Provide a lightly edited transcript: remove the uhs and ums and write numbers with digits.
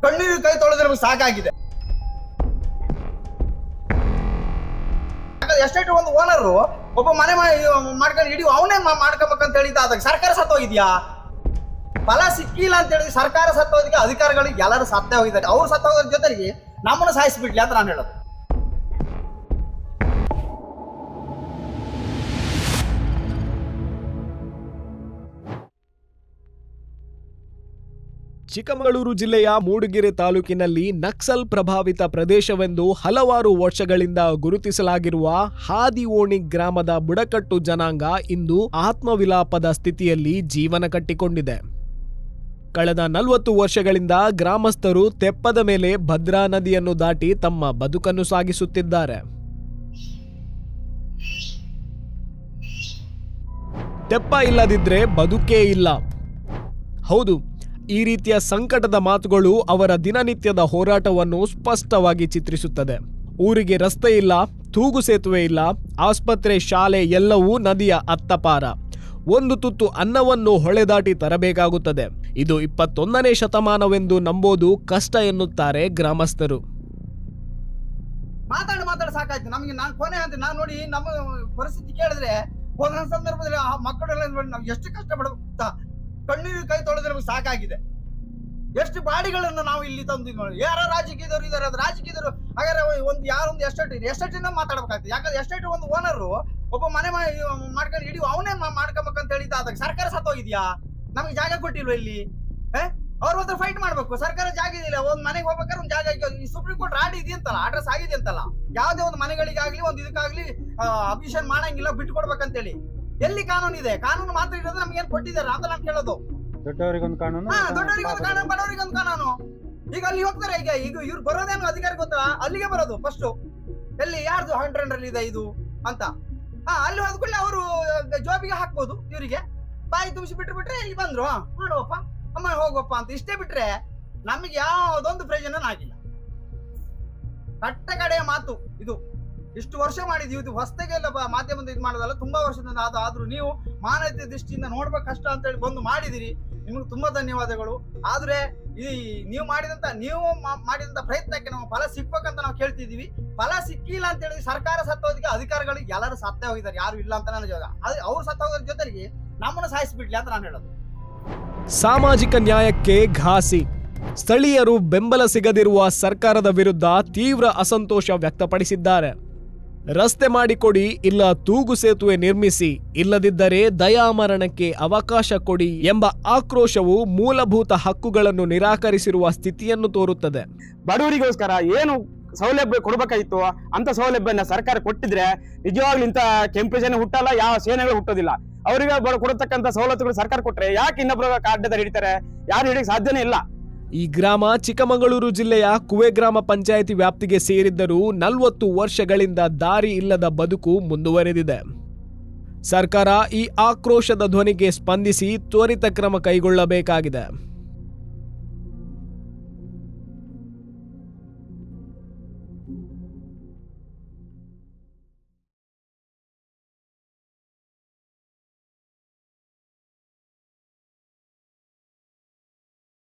ಕಣ್ಣೀರು ಕೈ ತೊಳೆದ್ರೆ ನಮಗೆ ಸಾಕಾಗಿದೆ. ಎಸ್ಟೇಟ್ ಒಂದು ಓನರು ಒಬ್ಬ ಮನೆ ಮಾಡ್ಕೊಂಡು ಇಡೀ ಅವನೇ ಮಾಡ್ಕೋಬೇಕಂತ ಹೇಳಿದ ಅದಕ್ಕೆ ಸರ್ಕಾರ ಸತ್ತೋಗಿದ್ಯಾ? ಫಲ ಸಿಕ್ಕಿಲ್ಲ ಅಂತ ಹೇಳಿದ್ರೆ ಸರ್ಕಾರ ಸತ್ತೋದಕ್ಕೆ ಅಧಿಕಾರಿಗಳಿಗೆ ಎಲ್ಲರೂ ಸತ್ತೇ ಹೋಗಿದ್ದಾರೆ. ಅವ್ರು ಸತ್ತೋಗೋದ್ರ ಜೊತೆಗೆ ನಮ್ಮನ್ನು ಸಾಯಿಸ್ಬಿಡ್ಲಿ ಅಂತ ನಾನು ಹೇಳೋದು. ಚಿಕ್ಕಮಗಳೂರು ಜಿಲ್ಲೆಯ ಮೂಡಿಗೆರೆ ತಾಲೂಕಿನಲ್ಲಿ ನಕ್ಸಲ್ ಪ್ರಭಾವಿತ ಪ್ರದೇಶವೆಂದು ಹಲವಾರು ವರ್ಷಗಳಿಂದ ಗುರುತಿಸಲಾಗಿರುವ ಹಾದಿಓಣಿ ಗ್ರಾಮದ ಬುಡಕಟ್ಟು ಜನಾಂಗ ಇಂದು ಆತ್ಮವಿಲಾಪದ ಸ್ಥಿತಿಯಲ್ಲಿ ಜೀವನ ಕಟ್ಟಿಕೊಂಡಿದೆ. ಕಳೆದ 40 ವರ್ಷಗಳಿಂದ ಗ್ರಾಮಸ್ಥರು ತೆಪ್ಪದ ಮೇಲೆ ಭದ್ರಾ ನದಿಯನ್ನು ದಾಟಿ ತಮ್ಮ ಬದುಕನ್ನು ಸಾಗಿಸುತ್ತಿದ್ದಾರೆ. ತೆಪ್ಪ ಇಲ್ಲದಿದ್ರೆ ಬದುಕೇ ಇಲ್ಲ. ಹೌದು, ಈ ರೀತಿಯ ಸಂಕಟದ ಮಾತುಗಳು ಅವರ ದಿನನಿತ್ಯದ ಹೋರಾಟವನ್ನು ಸ್ಪಷ್ಟವಾಗಿ ಚಿತ್ರಿಸುತ್ತದೆ. ಊರಿಗೆ ರಸ್ತೆ ಇಲ್ಲ, ತೂಗು ಸೇತುವೆ ಇಲ್ಲ, ಆಸ್ಪತ್ರೆ, ಶಾಲೆ ಎಲ್ಲವೂ ನದಿಯ ಅತ್ತಪಾರ. ಒಂದು ತುತ್ತು ಅನ್ನವನ್ನು ಹೊಳೆದಾಟಿ ತರಬೇಕಾಗುತ್ತದೆ. ಇದು 21ನೇ ಶತಮಾನವೆಂದು ನಂಬೋದು ಕಷ್ಟ ಎನ್ನುತ್ತಾರೆ ಗ್ರಾಮಸ್ಥರು. ಮಾತಾಡ ಸಾಕಾಯ್ತು ನಮಗೆ. ನಾನು ಕೊನೆ ಅಂತ ನಾನು ನೋಡಿ ನಮ್ಮ ಪರಿಸ್ಥಿತಿ ಕೇಳಿದ್ರೆ ಒಂದೊಂದು ಸಂದರ್ಭದಲ್ಲಿ ಆ ಮಕ್ಕಳೆಲ್ಲ ನೋಡಿ ನಾವು ಎಷ್ಟು ಕಷ್ಟಪಡ್ತಾ ಕಣ್ಣೀರು ಕೈ ತೊಳೆದ್ರೆ ನಮಗೆ ಸಾಕಾಗಿದೆ. ಎಷ್ಟು ಬಾಡಿಗಳನ್ನು ನಾವು ಇಲ್ಲಿ ತಂದಿದ್ವಿ ನೋಡಿ. ಯಾರ ರಾಜಕೀಯದವರು ಇದಾರೆ, ಅದು ರಾಜಕೀಯದವರು ಹಾಗಾದ್ರೆ ಒಂದು ಯಾರೊಂದು ಎಸ್ಟೇಟಿಂದ ಮಾತಾಡ್ಬೇಕಾಗ್ತದೆ. ಯಾಕಂದ್ರೆ ಎಸ್ಟೇಟ್ ಒಂದು ಓನರು ಒಬ್ಬ ಮನೆ ಮಾಡ್ಕೊಂಡು ಇಡೀ ಅವನೇ ಮಾಡ್ಕೋಬೇಕಂತ ಹೇಳಿದ ಅದಕ್ಕೆ ಸರ್ಕಾರ ಸತ್ತೋಗಿದ್ಯಾ? ನಮ್ಗೆ ಜಾಗ ಕೊಟ್ಟಿಲ್ವ ಇಲ್ಲಿ? ಅವ್ರ ಹತ್ರ ಫೈಟ್ ಮಾಡ್ಬೇಕು. ಸರ್ಕಾರ ಜಾಗ ಇದಿಲ್ಲ. ಒಂದ್ ಮನೆಗೆ ಹೋಗ್ಬೇಕಾದ್ರೆ ಒಂದು ಜಾಗ ಸುಪ್ರೀಂ ಕೋರ್ಟ್ ಇದೆಯಂತಲ್ಲ, ಅಡ್ರೆಸ್ ಆಗಿದೆ ಅಂತಲ್ಲ. ಯಾವುದೇ ಒಂದು ಮನೆಗಳಿಗಾಗ್ಲಿ ಒಂದು ಇದಕ್ಕಾಗ್ಲಿ ಅಬ್ಜೆಕ್ಷನ್ ಮಾಡಂಗಿಲ್ಲ, ಬಿಟ್ಕೊಡ್ಬೇಕಂತೇಳಿ ಎಲ್ಲಿ ಕಾನೂನು ಇದೆ? ಕಾನೂನು ಮಾತ್ರ ಇರೋದು ನಮ್ಗೆ ಏನ್ ಕೊಟ್ಟಿದ್ದಾರೆ ಅಂತ ನಾನು ಕೇಳೋದು. ದೊಡ್ಡವರಿಗೊಂದು ಕಾನೂನು, ದೊಡ್ಡವರಿಗೊಂದು ಕಾನೂನು, ಬಡವರಿಗೊಂದು ಕಾನೂನು. ಈಗ ಅಲ್ಲಿ ಹೋಗ್ತಾರೆ. ಈಗ ಇವ್ರು ಬರೋದೇನು ಅಧಿಕಾರಿ ಗೊತ್ತಾ? ಅಲ್ಲಿಗೆ ಬರೋದು ಫಸ್ಟ್. ಎಲ್ಲಿ ಯಾರ್ದು ಹಂಡ್ರೆಂಡ್ರಲ್ಲಿ ಇದೆ ಇದು ಅಂತ ಅಲ್ಲಿ ಹೋದ್ಕೊಳ್ಳಿ ಅವರು ಜಾಬಿಗೆ ಹಾಕ್ಬೋದು. ಇವರಿಗೆ ಬಾಯಿ ತುಂಬಿಸಿ ಬಿಟ್ರೆ ಇಲ್ಲಿ ಬಂದ್ರು ನೋಡುವಪ್ಪ ಅಮ್ಮ ಹೋಗಪ್ಪ ಅಂತ ಇಷ್ಟೇ ಬಿಟ್ರೆ ನಮಗೆ ಯಾವುದೊಂದು ಪ್ರಯೋಜನ ಆಗಿಲ್ಲ. ಕಟ್ಟ ಕಡೆಯ ಮಾತು ಇದು. ಇಷ್ಟು ವರ್ಷ ಮಾಡಿದೀವಿ. ಇದು ಹೊಸತೆಗೆಲ್ಲ ಮಾಧ್ಯಮದಿಂದ ಇದು ಮಾಡೋದಲ್ಲ, ತುಂಬಾ ವರ್ಷದಿಂದ ಆದ್ರೂ ನೀವು ಮಾನವೀಯತೆ ದೃಷ್ಟಿಯಿಂದ ನೋಡ್ಬೇಕು ಕಷ್ಟ ಅಂತ ಹೇಳಿ ಬಂದು ಮಾಡಿದಿರಿ. ನಿಮ್ಗೆ ತುಂಬಾ ಧನ್ಯವಾದಗಳು. ಆದ್ರೆ ಈ ನೀವು ಮಾಡಿದಂತ ಪ್ರಯತ್ನಕ್ಕೆ ನಾವು ಫಲ ಸಿಕ್ಬೇಕಂತ ನಾವು ಕೇಳ್ತಿದೀವಿ. ಫಲ ಸಿಕ್ಕಿಲ್ಲ ಅಂತ ಹೇಳಿ ಸರ್ಕಾರ ಸತ್ತೋದಕ್ಕೆ ಅಧಿಕಾರಿಗಳಿಗೆ ಎಲ್ಲರೂ ಸತ್ತೇ ಹೋಗಿದ್ದಾರೆ, ಯಾರು ಇಲ್ಲ ಅಂತ ನಾನು ಹೇಳೋದು. ಅವ್ರು ಸತ್ತೋಗೋದ್ರ ಜೊತೆಗೆ ನಮ್ಮನ್ನು ಸಾಯಿಸ್ಬಿಡ್ಲಿ ಅಂತ ನಾನು ಹೇಳೋದು. ಸಾಮಾಜಿಕ ನ್ಯಾಯಕ್ಕೆ ಘಾಸಿ. ಸ್ಥಳೀಯರು ಬೆಂಬಲ ಸಿಗದಿರುವ ಸರ್ಕಾರದ ವಿರುದ್ಧ ತೀವ್ರ ಅಸಂತೋಷ ವ್ಯಕ್ತಪಡಿಸಿದ್ದಾರೆ. ರಸ್ತೆ ಮಾಡಿಕೊಡಿ, ಇಲ್ಲ ತೂಗು ಸೇತುವೆ ನಿರ್ಮಿಸಿ, ಇಲ್ಲದಿದ್ದರೆ ದಯಾಮರಣಕ್ಕೆ ಅವಕಾಶ ಕೊಡಿ ಎಂಬ ಆಕ್ರೋಶವು ಮೂಲಭೂತ ಹಕ್ಕುಗಳನ್ನು ನಿರಾಕರಿಸಿರುವ ಸ್ಥಿತಿಯನ್ನು ತೋರುತ್ತದೆ. ಬಡವರಿಗೋಸ್ಕರ ಏನು ಸೌಲಭ್ಯ ಕೊಡ್ಬೇಕಾಗಿತ್ತು ಅಂತ ಸೌಲಭ್ಯನ ಸರ್ಕಾರ ಕೊಟ್ಟಿದ್ರೆ ನಿಜವಾಗ್ಲೂ ಇಂತ ಕೆಂಪು ಸೇನೆ ಹುಟ್ಟಲ್ಲ, ಯಾವ ಸೇನೆಗಳು ಹುಟ್ಟೋದಿಲ್ಲ. ಅವರಿಗೆ ಕೊಡತಕ್ಕಂತ ಸವಲತ್ತುಗಳು ಸರ್ಕಾರ ಕೊಟ್ರೆ ಯಾಕೆ ಇನ್ನೊಬ್ಬರ ಅಡ್ಡದಾರಿ ಹಿಡಿತಾರೆ? ಯಾರು ಹಿಡಿಯಕ್ಕೆ ಸಾಧ್ಯನೇ ಇಲ್ಲ. ಈ ಗ್ರಾಮ ಚಿಕ್ಕಮಗಳೂರು ಜಿಲ್ಲೆಯ ಕುವೆ ಗ್ರಾಮ ಪಂಚಾಯಿತಿ ವ್ಯಾಪ್ತಿಗೆ ಸೇರಿದ್ದರೂ 40 ವರ್ಷಗಳಿಂದ ದಾರಿ ಇಲ್ಲದ ಬದುಕು ಮುಂದುವರೆದಿದೆ. ಸರ್ಕಾರ ಈ ಆಕ್ರೋಶದ ಧ್ವನಿಗೆ ಸ್ಪಂದಿಸಿ ತ್ವರಿತ ಕ್ರಮ ಕೈಗೊಳ್ಳಬೇಕಾಗಿದೆ.